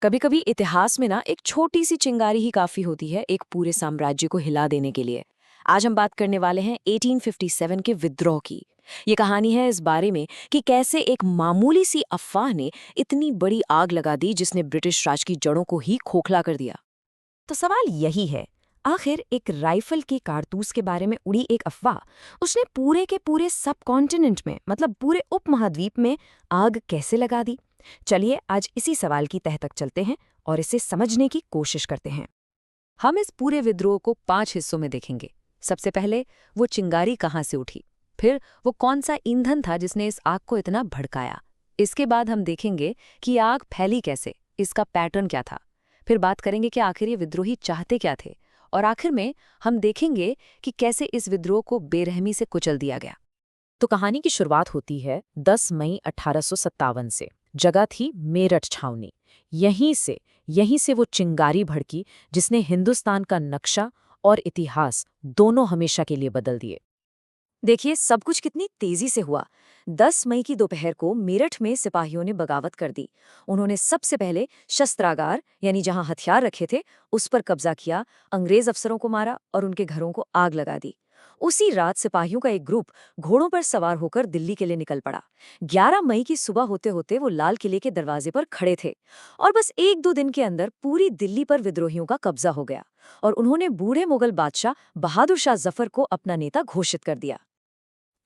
कभी कभी इतिहास में ना एक छोटी सी चिंगारी ही काफी होती है एक पूरे साम्राज्य को हिला देने के लिए। आज हम बात करने वाले हैं 1857 के विद्रोह की। ये कहानी है इस बारे में कि कैसे एक मामूली सी अफवाह ने इतनी बड़ी आग लगा दी जिसने ब्रिटिश राज की जड़ों को ही खोखला कर दिया। तो सवाल यही है, आखिर एक राइफल के कारतूस के बारे में उड़ी एक अफवाह उसने पूरे के पूरे सब कॉन्टिनेंट में, मतलब पूरे उपमहाद्वीप में आग कैसे लगा दी। चलिए आज इसी सवाल की तह तक चलते हैं और इसे समझने की कोशिश करते हैं। हम इस पूरे विद्रोह को 5 हिस्सों में देखेंगे। सबसे पहले वो चिंगारी कहाँ से उठी, फिर वो कौन सा ईंधन था जिसने इस आग को इतना भड़काया। इसके बाद हम देखेंगे कि आग फैली कैसे, इसका पैटर्न क्या था। फिर बात करेंगे कि आखिर ये विद्रोही चाहते क्या थे, और आखिर में हम देखेंगे कि कैसे इस विद्रोह को बेरहमी से कुचल दिया गया। तो कहानी की शुरुआत होती है 10 मई 1857 से। जगह थी मेरठ छावनी। यहीं से वो चिंगारी भड़की जिसने हिंदुस्तान का नक्शा और इतिहास दोनों हमेशा के लिए बदल दिए। देखिए सब कुछ कितनी तेजी से हुआ। 10 मई की दोपहर को मेरठ में सिपाहियों ने बगावत कर दी। उन्होंने सबसे पहले शस्त्रागार यानी जहां हथियार रखे थे उस पर कब्जा किया, अंग्रेज अफसरों को मारा और उनके घरों को आग लगा दी। उसी रात सिपाहियों का एक ग्रुप घोड़ों पर सवार होकर दिल्ली के लिए निकल पड़ा। 11 मई की सुबह होते होते वो लाल किले के दरवाजे पर खड़े थे और बस 1-2 दिन के अंदर पूरी दिल्ली पर विद्रोहियों का कब्जा हो गया और उन्होंने बूढ़े मुगल बादशाह बहादुर शाह जफर को अपना नेता घोषित कर दिया।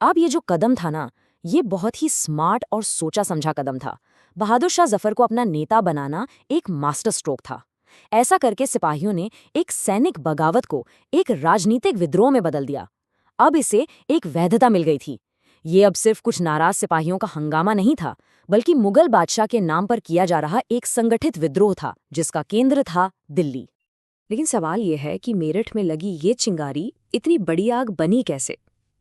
अब ये जो कदम था ना, ये बहुत ही स्मार्ट और सोचा समझा कदम था। बहादुर शाह जफर को अपना नेता बनाना एक मास्टर स्ट्रोक था। ऐसा करके सिपाहियों ने एक सैनिक बगावत को एक राजनीतिक विद्रोह में बदल दिया। अब इसे एक वैधता मिल गई थी। ये अब सिर्फ कुछ नाराज सिपाहियों का हंगामा नहीं था, बल्कि मुगल बादशाह के नाम पर किया जा रहा एक संगठित विद्रोह था जिसका केंद्र था दिल्ली। लेकिन सवाल यह है कि मेरठ में लगी ये चिंगारी इतनी बड़ी आग बनी कैसे।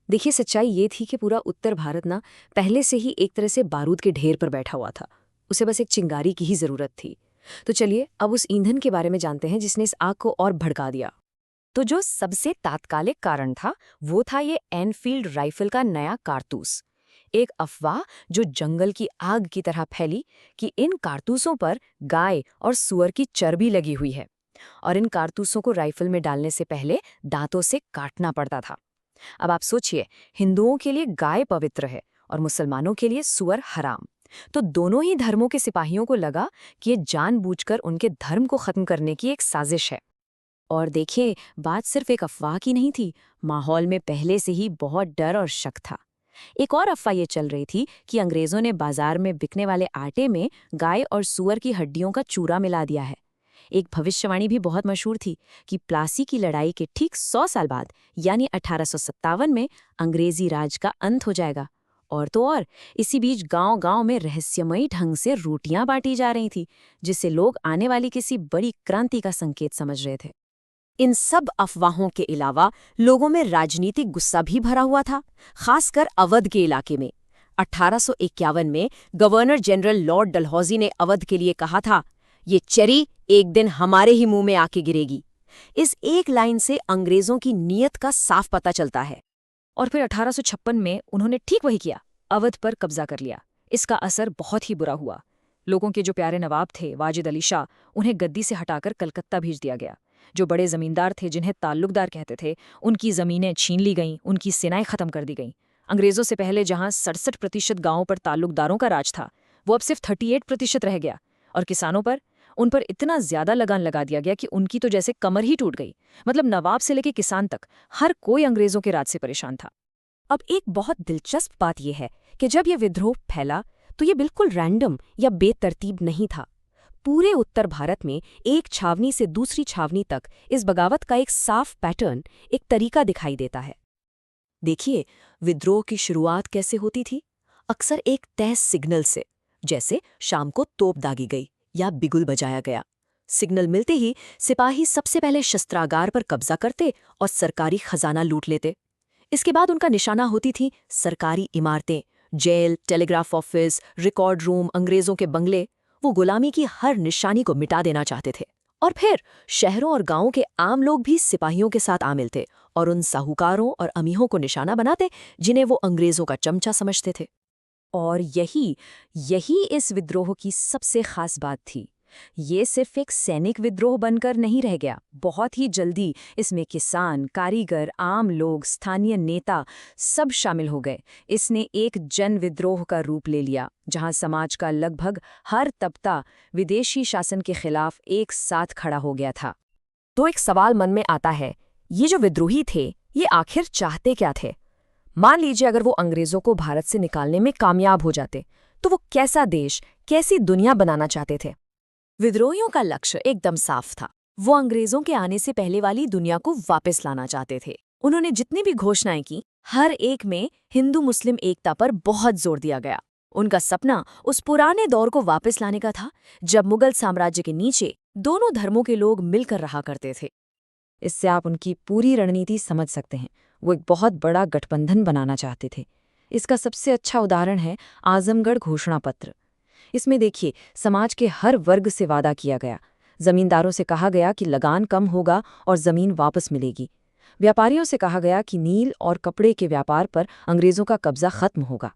देखिए सच्चाई ये थी कि पूरा उत्तर भारत ना पहले से ही एक तरह से बारूद के ढेर पर बैठा हुआ था। उसे बस एक चिंगारी की ही जरूरत थी। तो चलिए अब उस ईंधन के बारे में जानते हैं जिसने इस आग को और भड़का दिया। तो जो सबसे तात्कालिक कारण था वो था ये एनफील्ड राइफल का नया कारतूस। एक अफवाह जो जंगल की आग की तरह फैली कि इन कारतूसों पर गाय और सूअर की चर्बी लगी हुई है और इन कारतूसों को राइफल में डालने से पहले दांतों से काटना पड़ता था। अब आप सोचिए, हिंदुओं के लिए गाय पवित्र है और मुसलमानों के लिए सूअर हराम। तो दोनों ही धर्मों के सिपाहियों को लगा कि ये जानबूझकर उनके धर्म को खत्म करने की एक साजिश है। और देखिए, बात सिर्फ एक अफवाह की नहीं थी, माहौल में पहले से ही बहुत डर और शक था। एक और अफवाह ये चल रही थी कि अंग्रेजों ने बाजार में बिकने वाले आटे में गाय और सूअर की हड्डियों का चूरा मिला दिया है। एक भविष्यवाणी भी बहुत मशहूर थी कि प्लासी की लड़ाई के ठीक 100 साल बाद यानी 1857 में अंग्रेजी राज का अंत हो जाएगा। और तो और इसी बीच गांव-गांव में रहस्यमयी ढंग से रोटियां बांटी जा रही थी, जिससे लोग आने वाली किसी बड़ी क्रांति का संकेत समझ रहे थे। इन सब अफवाहों के अलावा लोगों में राजनीतिक गुस्सा भी भरा हुआ था, खासकर अवध के इलाके में। 1851 में गवर्नर जनरल लॉर्ड डलहौजी ने अवध के लिए कहा था, ये चेरी एक दिन हमारे ही मुंह में आके गिरेगी। इस एक लाइन से अंग्रेजों की नीयत का साफ पता चलता है। और फिर 1856 में उन्होंने ठीक वही किया, अवध पर कब्जा कर लिया। इसका असर बहुत ही बुरा हुआ। लोगों के जो प्यारे नवाब थे वाजिद अली शाह, उन्हें गद्दी से हटाकर कलकत्ता भेज दिया गया। जो बड़े जमींदार थे जिन्हें ताल्लुकदार कहते थे, उनकी जमीनें छीन ली गईं, उनकी सेनाएं खत्म कर दी गईं। अंग्रेजों से पहले जहां 67% गांवों पर ताल्लुकदारों का राज था, वो अब सिर्फ 38% रह गया। और किसानों पर, उन पर इतना ज्यादा लगान लगा दिया गया कि उनकी तो जैसे कमर ही टूट गई। मतलब नवाब से लेके किसान तक हर कोई अंग्रेजों के राज से परेशान था। अब एक बहुत दिलचस्प बात यह है कि जब यह विद्रोह फैला तो ये बिल्कुल रैंडम या बेतरतीब नहीं था। पूरे उत्तर भारत में एक छावनी से दूसरी छावनी तक इस बगावत का एक साफ पैटर्न, एक तरीका दिखाई देता है। देखिए, विद्रोह की शुरुआत कैसे होती थी। अक्सर एक तय सिग्नल से, जैसे शाम को तोप दागी गई या बिगुल बजाया गया। सिग्नल मिलते ही सिपाही सबसे पहले शस्त्रागार पर कब्जा करते और सरकारी खजाना लूट लेते। इसके बाद उनका निशाना होती थी सरकारी इमारतें, jail, telegraph office, record room, अंग्रेजों के बंगले। वो गुलामी की हर निशानी को मिटा देना चाहते थे। और फिर शहरों और गांवों के आम लोग भी सिपाहियों के साथ आ मिलते और उन साहूकारों और अमीहों को निशाना बनाते जिन्हें वो अंग्रेजों का चमचा समझते थे। और यही इस विद्रोह की सबसे खास बात थी। ये सिर्फ एक सैनिक विद्रोह बनकर नहीं रह गया। बहुत ही जल्दी इसमें किसान, कारीगर, आम लोग, स्थानीय नेता सब शामिल हो गए। इसने एक जन विद्रोह का रूप ले लिया, जहां समाज का लगभग हर तबका विदेशी शासन के खिलाफ एक साथ खड़ा हो गया था। तो एक सवाल मन में आता है, ये जो विद्रोही थे, ये आखिर चाहते क्या थे? मान लीजिए अगर वो अंग्रेजों को भारत से निकालने में कामयाब हो जाते, तो वो कैसा देश, कैसी दुनिया बनाना चाहते थे? विद्रोहियों का लक्ष्य एकदम साफ था। वो अंग्रेजों के आने से पहले वाली दुनिया को वापस लाना चाहते थे। उन्होंने जितनी भी घोषणाएं की, हर एक में हिंदू मुस्लिम एकता पर बहुत जोर दिया गया। उनका सपना उस पुराने दौर को वापस लाने का था, जब मुगल साम्राज्य के नीचे दोनों धर्मों के लोग मिलकर रहा करते थे। इससे आप उनकी पूरी रणनीति समझ सकते हैं। वो एक बहुत बड़ा गठबंधन बनाना चाहते थे। इसका सबसे अच्छा उदाहरण है आजमगढ़ घोषणा पत्र। इसमें देखिए, समाज के हर वर्ग से वादा किया गया। जमींदारों से कहा गया कि लगान कम होगा और जमीन वापस मिलेगी। व्यापारियों से कहा गया कि नील और कपड़े के व्यापार पर अंग्रेजों का कब्जा खत्म होगा।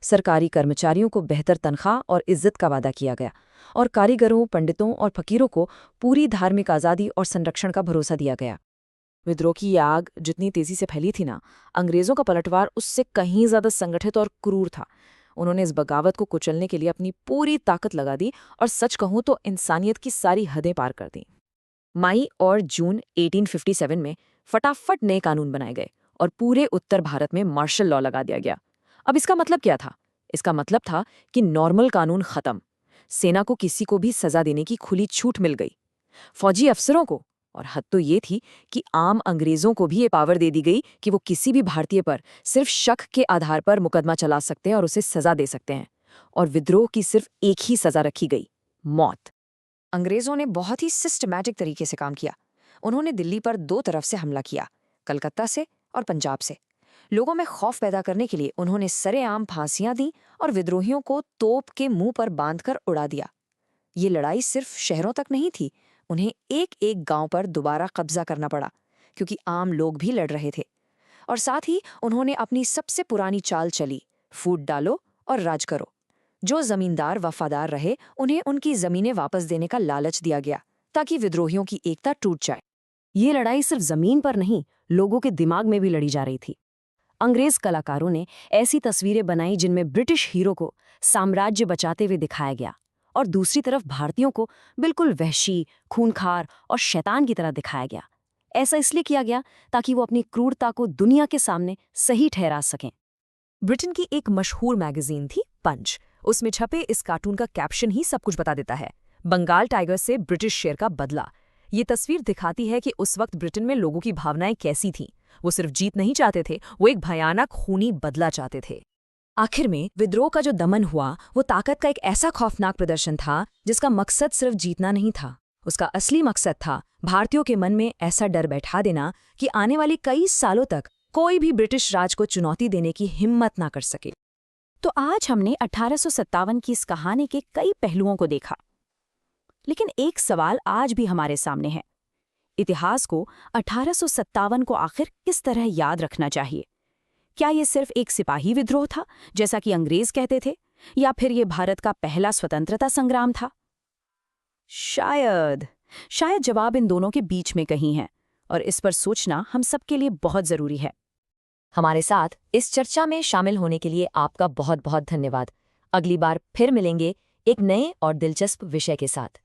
सरकारी कर्मचारियों को बेहतर तनख्वाह और इज्जत का वादा किया गया, और कारीगरों, पंडितों और फकीरों को पूरी धार्मिक आज़ादी और संरक्षण का भरोसा दिया गया। विद्रोह की आग जितनी तेजी से फैली थी ना, अंग्रेजों का पलटवार उससे कहीं ज्यादा संगठित और क्रूर था। उन्होंने इस बगावत को कुचलने के लिए अपनी पूरी ताकत लगा दी, और सच कहूं तो इंसानियत की सारी हदें पार कर दी। मई और जून 1857 में फटाफट नए कानून बनाए गए और पूरे उत्तर भारत में मार्शल लॉ लगा दिया गया। अब इसका मतलब क्या था? इसका मतलब था कि नॉर्मल कानून खत्म। सेना को किसी को भी सजा देने की खुली छूट मिल गई। फौजी अफसरों को, और हद तो ये थी कि आम अंग्रेजों को भी ये पावर दे दी गई कि वो किसी भी भारतीय पर सिर्फ शक के आधार पर मुकदमा चला सकते हैं और उसे सजा दे सकते हैं। और विद्रोह की सिर्फ एक ही सजा रखी गई, मौत। अंग्रेजों ने बहुत ही सिस्टमैटिक तरीके से काम किया। उन्होंने दिल्ली पर दो तरफ से हमला किया, कलकत्ता से और पंजाब से। लोगों में खौफ पैदा करने के लिए उन्होंने सरेआम फांसियां दी और विद्रोहियों को तोप के मुंह पर बांधकर उड़ा दिया। ये लड़ाई सिर्फ शहरों तक नहीं थी, उन्हें एक एक गांव पर दोबारा कब्जा करना पड़ा, क्योंकि आम लोग भी लड़ रहे थे। और साथ ही उन्होंने अपनी सबसे पुरानी चाल चली, फूट डालो और राज करो। जो जमींदार वफादार रहे, उन्हें उनकी जमीनें वापस देने का लालच दिया गया, ताकि विद्रोहियों की एकता टूट जाए। ये लड़ाई सिर्फ जमीन पर नहीं, लोगों के दिमाग में भी लड़ी जा रही थी। अंग्रेज कलाकारों ने ऐसी तस्वीरें बनाई जिनमें ब्रिटिश हीरो को साम्राज्य बचाते हुए दिखाया गया, और दूसरी तरफ भारतीयों को बिल्कुल वहशी, खूंखार और शैतान की तरह दिखाया गया। ऐसा इसलिए किया गया ताकि वो अपनी क्रूरता को दुनिया के सामने सही ठहरा सकें। ब्रिटेन की एक मशहूर मैगजीन थी पंच। उसमें छपे इस कार्टून का कैप्शन ही सब कुछ बता देता है, बंगाल टाइगर से ब्रिटिश शेर का बदला। ये तस्वीर दिखाती है कि उस वक्त ब्रिटेन में लोगों की भावनाएं कैसी थीं। वो सिर्फ जीत नहीं चाहते थे, वो एक भयानक खूनी बदला चाहते थे। आखिर में विद्रोह का जो दमन हुआ, वो ताकत का एक ऐसा खौफनाक प्रदर्शन था जिसका मकसद सिर्फ जीतना नहीं था। उसका असली मकसद था भारतीयों के मन में ऐसा डर बैठा देना कि आने वाले कई सालों तक कोई भी ब्रिटिश राज को चुनौती देने की हिम्मत ना कर सके। तो आज हमने 1857 की इस कहानी के कई पहलुओं को देखा, लेकिन एक सवाल आज भी हमारे सामने है। इतिहास को 1857 को आखिर किस तरह याद रखना चाहिए? क्या ये सिर्फ एक सिपाही विद्रोह था, जैसा कि अंग्रेज कहते थे, या फिर ये भारत का पहला स्वतंत्रता संग्राम था? शायद जवाब इन दोनों के बीच में कहीं है, और इस पर सोचना हम सबके लिए बहुत जरूरी है। हमारे साथ इस चर्चा में शामिल होने के लिए आपका बहुत बहुत धन्यवाद। अगली बार फिर मिलेंगे एक नए और दिलचस्प विषय के साथ।